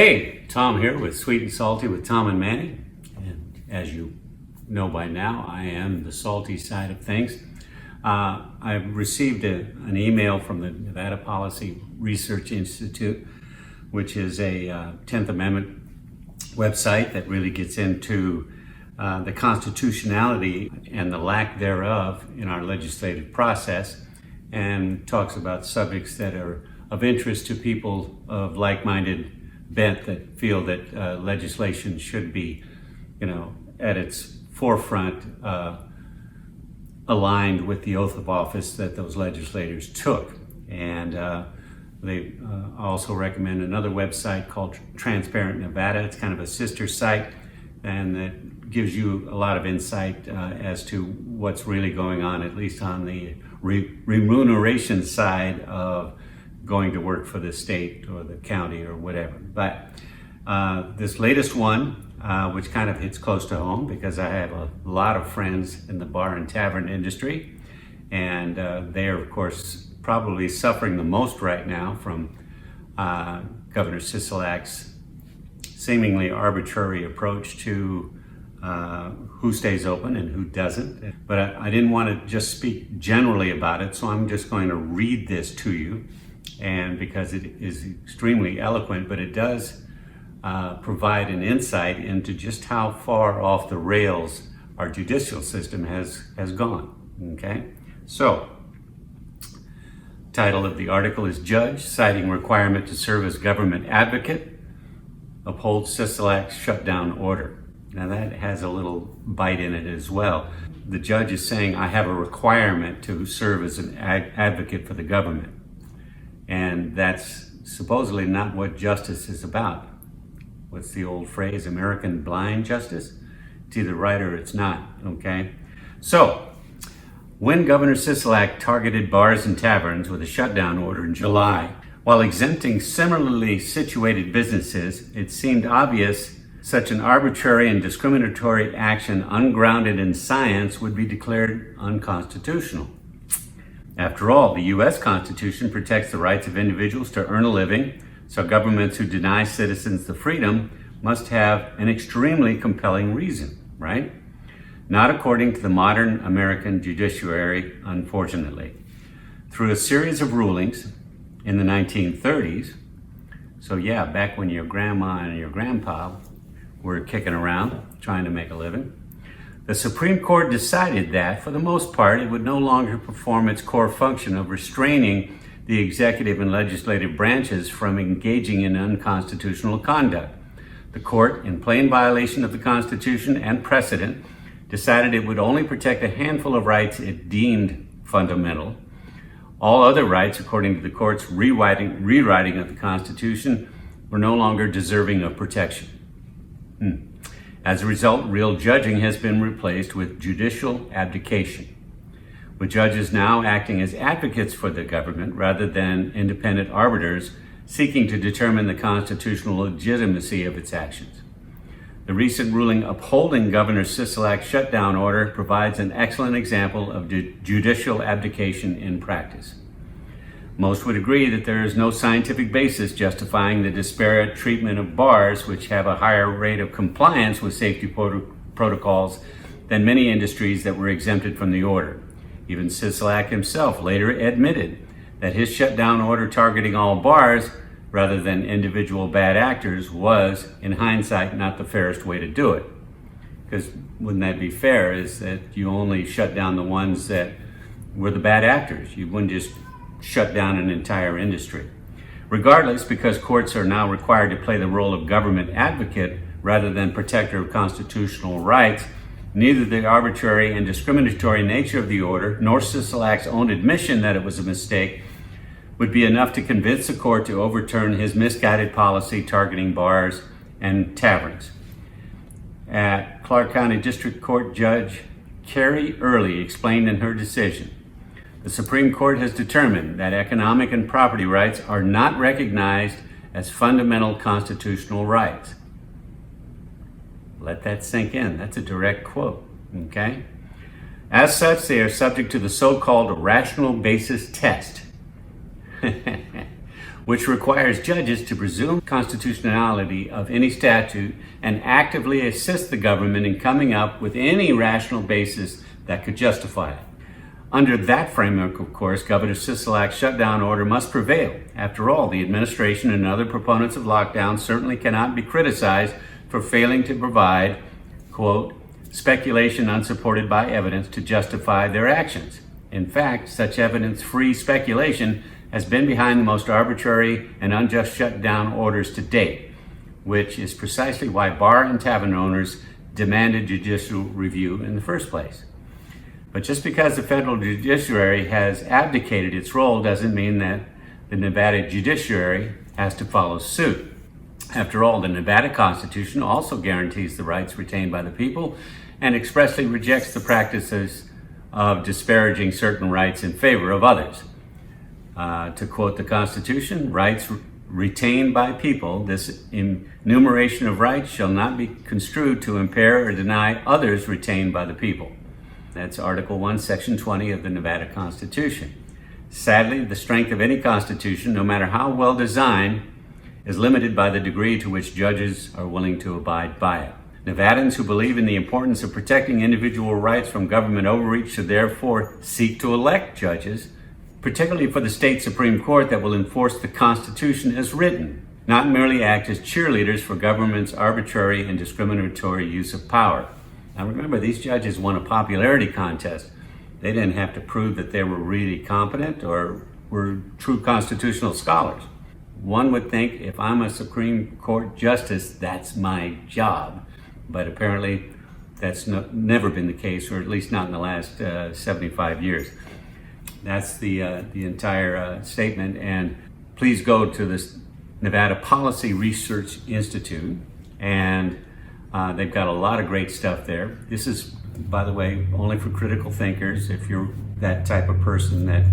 Hey, Tom here with Sweet and Salty with Tom and Manny. And as you know by now, I am the salty side of things. I received an email from the Nevada Policy Research Institute, which is a 10th Amendment website that really gets into the constitutionality and the lack thereof in our legislative process, and talks about subjects that are of interest to people of like-minded bent that feel that legislation should be, at its forefront, aligned with the oath of office that those legislators took. And they also recommend another website called Transparent Nevada. It's kind of a sister site, and that gives you a lot of insight as to what's really going on, at least on the remuneration side of going to work for the state or the county or whatever. But this latest one, which kind of hits close to home because I have a lot of friends in the bar and tavern industry, and they are, of course, probably suffering the most right now from Governor Sisolak's seemingly arbitrary approach to who stays open and who doesn't. But I didn't want to just speak generally about it, so I'm just going to read this to you. And because it is extremely eloquent, but it does provide an insight into just how far off the rails our judicial system has gone. Okay, so title of the article is "Judge Citing Requirement to Serve as Government Advocate Upholds Sisolak's Shutdown Order." Now that has a little bite in it as well. The judge is saying, I have a requirement to serve as an advocate for the government. And that's supposedly not what justice is about. What's the old phrase, American blind justice? It's either right or it's not, okay? So, when Governor Sisolak targeted bars and taverns with a shutdown order in July, while exempting similarly situated businesses, it seemed obvious such an arbitrary and discriminatory action ungrounded in science would be declared unconstitutional. After all, the U.S. Constitution protects the rights of individuals to earn a living, so governments who deny citizens the freedom must have an extremely compelling reason, right? Not according to the modern American judiciary, unfortunately. Through a series of rulings in the 1930s, so yeah, back when your grandma and your grandpa were kicking around trying to make a living, the Supreme Court decided that, for the most part, it would no longer perform its core function of restraining the executive and legislative branches from engaging in unconstitutional conduct. The court, in plain violation of the Constitution and precedent, decided it would only protect a handful of rights it deemed fundamental. All other rights, according to the court's rewriting of the Constitution, were no longer deserving of protection. As a result, real judging has been replaced with judicial abdication, with judges now acting as advocates for the government rather than independent arbiters seeking to determine the constitutional legitimacy of its actions. The recent ruling upholding Governor Sisolak's shutdown order provides an excellent example of judicial abdication in practice. Most would agree that there is no scientific basis justifying the disparate treatment of bars, which have a higher rate of compliance with safety protocols than many industries that were exempted from the order. Even Sisolak himself later admitted that his shutdown order targeting all bars rather than individual bad actors was, in hindsight, not the fairest way to do it. Because wouldn't that be fair, is that you only shut down the ones that were the bad actors. You wouldn't just shut down an entire industry. Regardless, because courts are now required to play the role of government advocate rather than protector of constitutional rights, neither the arbitrary and discriminatory nature of the order nor Sisolak's own admission that it was a mistake would be enough to convince the court to overturn his misguided policy targeting bars and taverns. At Clark County District Court Judge Carrie Early explained in her decision, the Supreme Court has determined that economic and property rights are not recognized as fundamental constitutional rights. Let that sink in. That's a direct quote, okay? As such, they are subject to the so-called rational basis test, which requires judges to presume constitutionality of any statute and actively assist the government in coming up with any rational basis that could justify it. Under that framework, of course, Governor Sisolak's shutdown order must prevail. After all, the administration and other proponents of lockdown certainly cannot be criticized for failing to provide, quote, speculation unsupported by evidence to justify their actions. In fact, such evidence-free speculation has been behind the most arbitrary and unjust shutdown orders to date, which is precisely why bar and tavern owners demanded judicial review in the first place. But just because the federal judiciary has abdicated its role doesn't mean that the Nevada judiciary has to follow suit. After all, the Nevada Constitution also guarantees the rights retained by the people and expressly rejects the practices of disparaging certain rights in favor of others. To quote the Constitution, rights retained by people, this enumeration of rights shall not be construed to impair or deny others retained by the people. That's Article 1, Section 20 of the Nevada Constitution. Sadly, the strength of any constitution, no matter how well designed, is limited by the degree to which judges are willing to abide by it. Nevadans who believe in the importance of protecting individual rights from government overreach should therefore seek to elect judges, particularly for the state Supreme Court, that will enforce the Constitution as written, not merely act as cheerleaders for government's arbitrary and discriminatory use of power. Now remember, these judges won a popularity contest. They didn't have to prove that they were really competent or were true constitutional scholars. One would think if I'm a Supreme Court justice, that's my job. But apparently that's never been the case, or at least not in the last 75 years. That's the entire statement. And please go to this Nevada Policy Research Institute, and they've got a lot of great stuff there. This is, by the way, only for critical thinkers. If you're that type of person that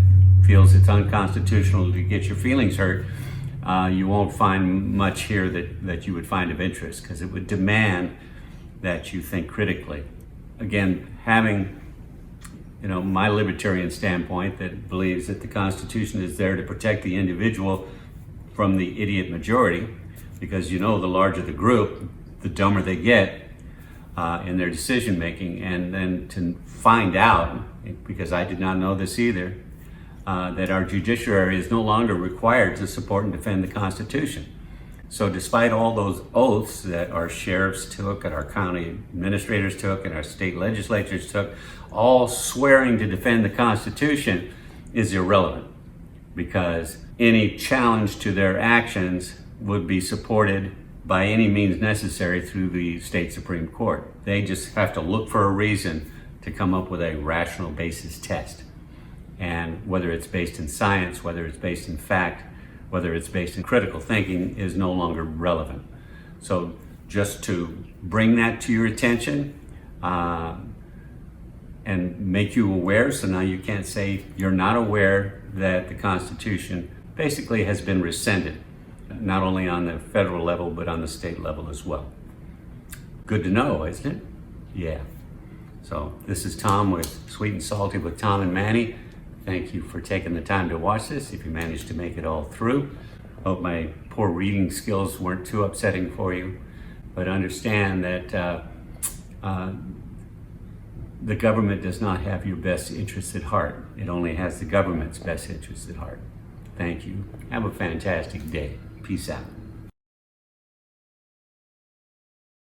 feels it's unconstitutional to get your feelings hurt, you won't find much here that you would find of interest, because it would demand that you think critically. Again, having my libertarian standpoint that believes that the Constitution is there to protect the individual from the idiot majority, because the larger the group, the dumber they get in their decision making. And then to find out, because I did not know this either, that our judiciary is no longer required to support and defend the Constitution. So despite all those oaths that our sheriffs took and our county administrators took and our state legislatures took, all swearing to defend the Constitution is irrelevant, because any challenge to their actions would be supported by any means necessary through the state Supreme Court. They just have to look for a reason to come up with a rational basis test. And whether it's based in science, whether it's based in fact, whether it's based in critical thinking, is no longer relevant. So just to bring that to your attention and make you aware, so now you can't say you're not aware that the Constitution basically has been rescinded, not only on the federal level, but on the state level as well. Good to know, isn't it? Yeah. So this is Tom with Sweet and Salty with Tom and Manny. Thank you for taking the time to watch this, if you managed to make it all through. Hope my poor reading skills weren't too upsetting for you, but understand that the government does not have your best interests at heart. It only has the government's best interests at heart. Thank you. Have a fantastic day. Peace out.